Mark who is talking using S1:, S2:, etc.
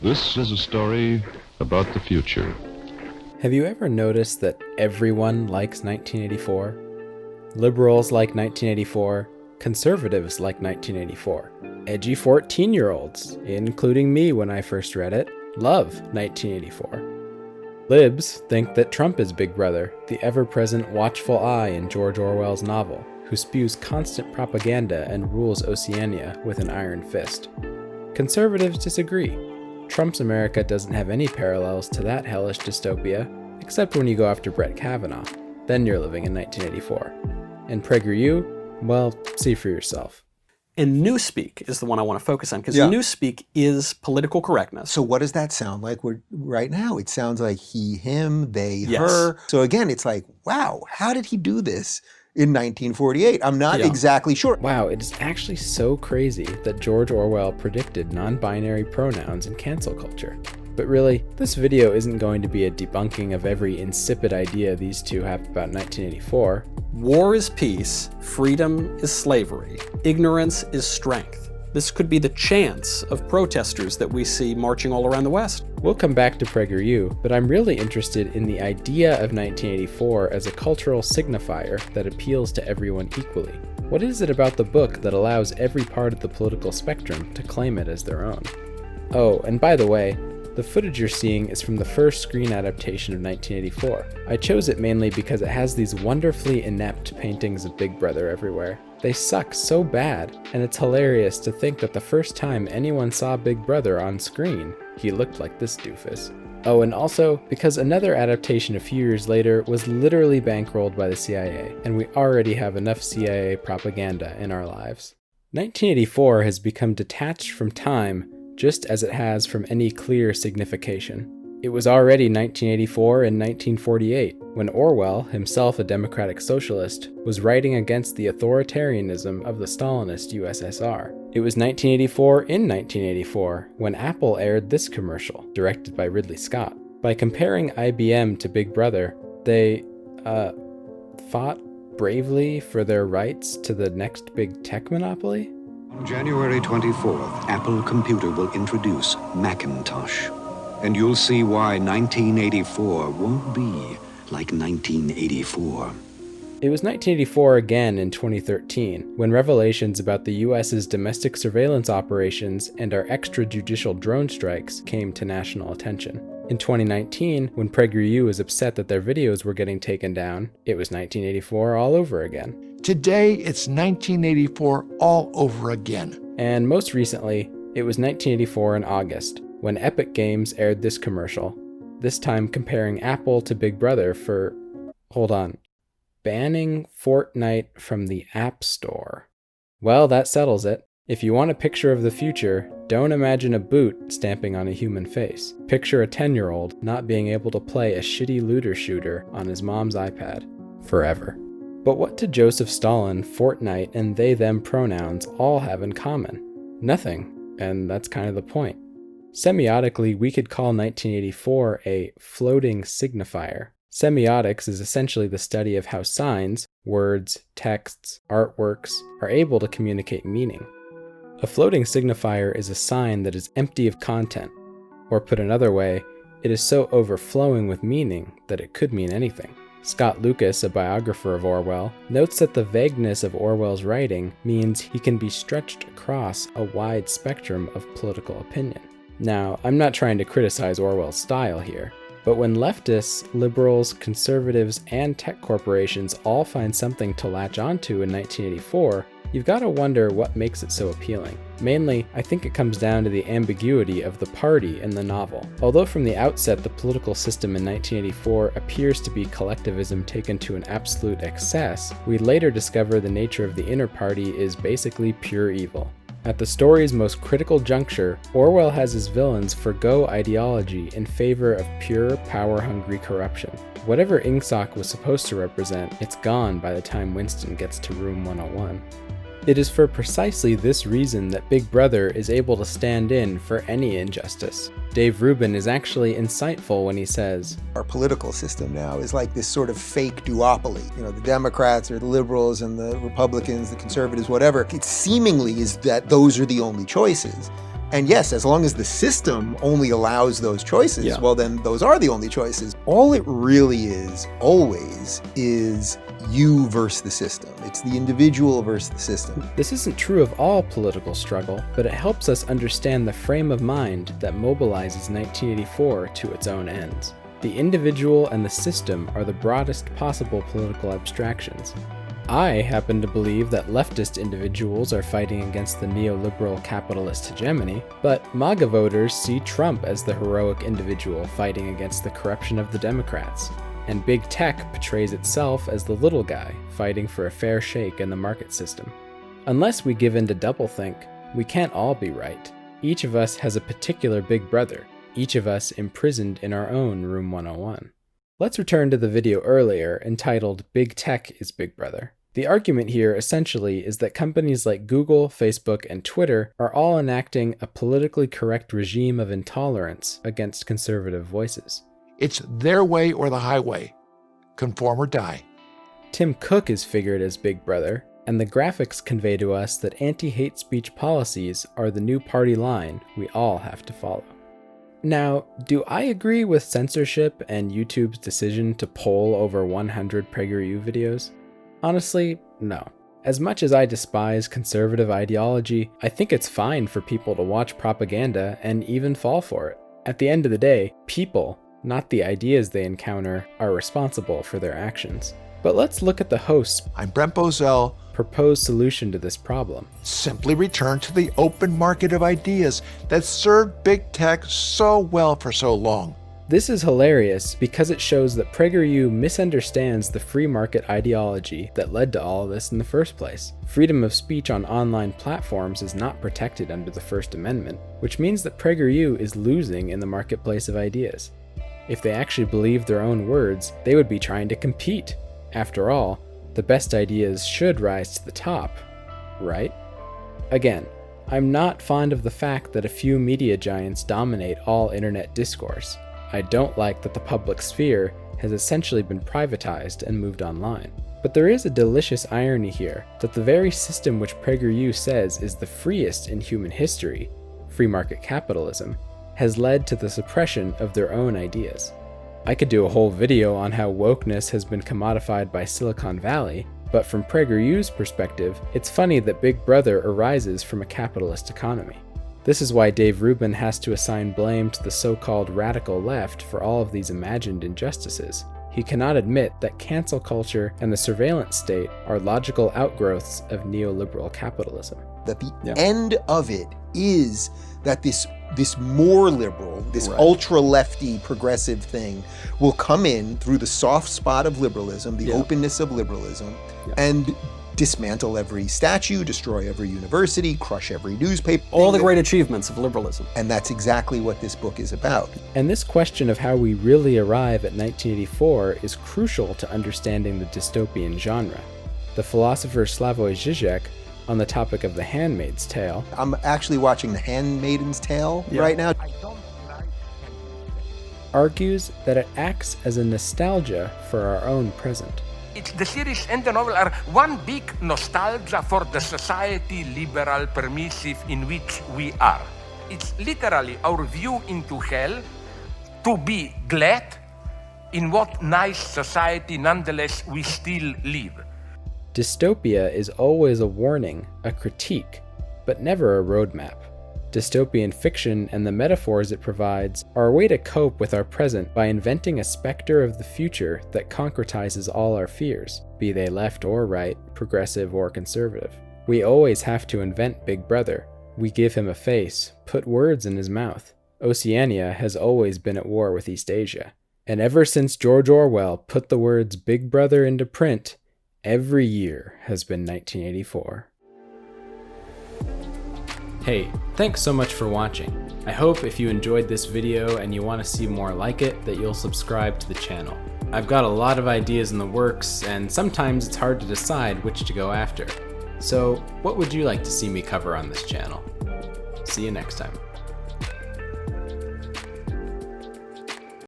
S1: This is a story about the future.
S2: Have you ever noticed that everyone likes 1984? Liberals like 1984, conservatives like 1984, edgy 14-year-olds, including me when I first read it, love 1984. Libs think that Trump is Big Brother, the ever-present watchful eye in George Orwell's novel, who spews constant propaganda and rules Oceania with an iron fist. Conservatives disagree. Trump's America doesn't have any parallels to that hellish dystopia, except when you go after Brett Kavanaugh. Then you're living in 1984. And PragerU? Well, see for yourself.
S3: And Newspeak is the one I want to focus on, because Newspeak is political correctness.
S4: So what does that sound like right now? It sounds like he, him, they, her. So again, it's like, wow, how did he do this in 1948? I'm not exactly sure.
S2: Wow, it is actually so crazy that George Orwell predicted non-binary pronouns in cancel culture. But really, this video isn't going to be a debunking of every insipid idea these two have about 1984.
S3: War is peace, freedom is slavery, ignorance is strength. This could be the chance of protesters that we see marching all around the West.
S2: We'll come back to PragerU, but I'm really interested in the idea of 1984 as a cultural signifier that appeals to everyone equally. What is it about the book that allows every part of the political spectrum to claim it as their own? Oh, and by the way, the footage you're seeing is from the first screen adaptation of 1984. I chose it mainly because it has these wonderfully inept paintings of Big Brother everywhere. They suck so bad, and it's hilarious to think that the first time anyone saw Big Brother on screen, he looked like this doofus. Oh, and also because another adaptation a few years later was literally bankrolled by the CIA, and we already have enough CIA propaganda in our lives. 1984 has become detached from time just as it has from any clear signification. It was already 1984 and 1948 when Orwell, himself a democratic socialist, was writing against the authoritarianism of the Stalinist USSR. It was 1984 in 1984 when Apple aired this commercial, directed by Ridley Scott. By comparing IBM to Big Brother, they, fought bravely for their rights to the next big tech monopoly?
S5: On January 24th, Apple Computer will introduce Macintosh. And you'll see why 1984 won't be like 1984.
S2: It was 1984 again in 2013, when revelations about the US's domestic surveillance operations and our extrajudicial drone strikes came to national attention. In 2019, when PragerU was upset that their videos were getting taken down, it was 1984 all over again.
S6: Today, it's 1984 all over again.
S2: And most recently, it was 1984 in August, when Epic Games aired this commercial, this time comparing Apple to Big Brother for, banning Fortnite from the App Store. Well, that settles it. If you want a picture of the future, don't imagine a boot stamping on a human face. Picture a 10-year-old not being able to play a shitty looter shooter on his mom's iPad. Forever. But what do Joseph Stalin, Fortnite, and they-them pronouns all have in common? Nothing, and that's kind of the point. Semiotically, we could call 1984 a floating signifier. Semiotics is essentially the study of how signs, words, texts, artworks are able to communicate meaning. A floating signifier is a sign that is empty of content, or put another way, it is so overflowing with meaning that it could mean anything. Scott Lucas, a biographer of Orwell, notes that the vagueness of Orwell's writing means he can be stretched across a wide spectrum of political opinion. Now, I'm not trying to criticize Orwell's style here, but when leftists, liberals, conservatives, and tech corporations all find something to latch onto in 1984, you've got to wonder what makes it so appealing. Mainly, I think it comes down to the ambiguity of the party in the novel. Although from the outset the political system in 1984 appears to be collectivism taken to an absolute excess, we later discover the nature of the inner party is basically pure evil. At the story's most critical juncture, Orwell has his villains forgo ideology in favor of pure, power-hungry corruption. Whatever Ingsoc was supposed to represent, it's gone by the time Winston gets to Room 101. It is for precisely this reason that Big Brother is able to stand in for any injustice. Dave Rubin is actually insightful when he says,
S4: Our political system now is like this sort of fake duopoly. You know, the Democrats or the liberals and the Republicans, the conservatives, whatever. It seemingly is that those are the only choices. And yes, as long as the system only allows those choices, well, then those are the only choices. All it really is, always, is you versus the system. It's the individual versus the system.
S2: This isn't true of all political struggle, but it helps us understand the frame of mind that mobilizes 1984 to its own ends. The individual and the system are the broadest possible political abstractions. I happen to believe that leftist individuals are fighting against the neoliberal capitalist hegemony, but MAGA voters see Trump as the heroic individual fighting against the corruption of the Democrats. And big tech portrays itself as the little guy fighting for a fair shake in the market system. Unless we give in to doublethink, we can't all be right. Each of us has a particular big brother, each of us imprisoned in our own Room 101. Let's return to the video earlier entitled Big Tech is Big Brother. The argument here essentially is that companies like Google, Facebook, and Twitter are all enacting a politically correct regime of intolerance against conservative voices.
S6: It's their way or the highway. Conform or die.
S2: Tim Cook is figured as Big Brother, and the graphics convey to us that anti-hate speech policies are the new party line we all have to follow. Now, do I agree with censorship and YouTube's decision to poll over 100 PragerU videos? Honestly, no. As much as I despise conservative ideology, I think it's fine for people to watch propaganda and even fall for it. At the end of the day, people, not the ideas they encounter, are responsible for their actions. But let's look at the host's
S6: I'm Brent Bozell.
S2: proposed solution to this problem.
S6: Simply return to the open market of ideas that served big tech so well for so long.
S2: This is hilarious because it shows that PragerU misunderstands the free market ideology that led to all of this in the first place. Freedom of speech on online platforms is not protected under the First Amendment, which means that PragerU is losing in the marketplace of ideas. If they actually believed their own words, they would be trying to compete. After all, the best ideas should rise to the top, right? Again, I'm not fond of the fact that a few media giants dominate all internet discourse. I don't like that the public sphere has essentially been privatized and moved online. But there is a delicious irony here that the very system which PragerU says is the freest in human history, free market capitalism, has led to the suppression of their own ideas. I could do a whole video on how wokeness has been commodified by Silicon Valley, but from PragerU's perspective, it's funny that Big Brother arises from a capitalist economy. This is why Dave Rubin has to assign blame to the so-called radical left for all of these imagined injustices. He cannot admit that cancel culture and the surveillance state are logical outgrowths of neoliberal capitalism.
S4: That the end of it is that this more liberal, this ultra-lefty progressive thing will come in through the soft spot of liberalism, the openness of liberalism, and dismantle every statue, destroy every university, crush every newspaper.
S3: All the great achievements of liberalism.
S4: And that's exactly what this book is about.
S2: And this question of how we really arrive at 1984 is crucial to understanding the dystopian genre. The philosopher Slavoj Žižek, on the topic of The Handmaid's Tale.
S4: I'm actually watching The Handmaid's Tale right now.
S2: Argues that it acts as a nostalgia for our own present.
S7: The series and the novel are one big nostalgia for the society, liberal, permissive, in which we are. It's literally our view into hell, to be glad in what nice society nonetheless we still live.
S2: Dystopia is always a warning, a critique, but never a roadmap. Dystopian fiction and the metaphors it provides are a way to cope with our present by inventing a specter of the future that concretizes all our fears, be they left or right, progressive or conservative. We always have to invent Big Brother. We give him a face, put words in his mouth. Oceania has always been at war with East Asia. And ever since George Orwell put the words Big Brother into print, every year has been 1984. Hey, thanks so much for watching. I hope if you enjoyed this video and you want to see more like it, that you'll subscribe to the channel. I've got a lot of ideas in the works, and sometimes it's hard to decide which to go after. So, what would you like to see me cover on this channel? See you next time.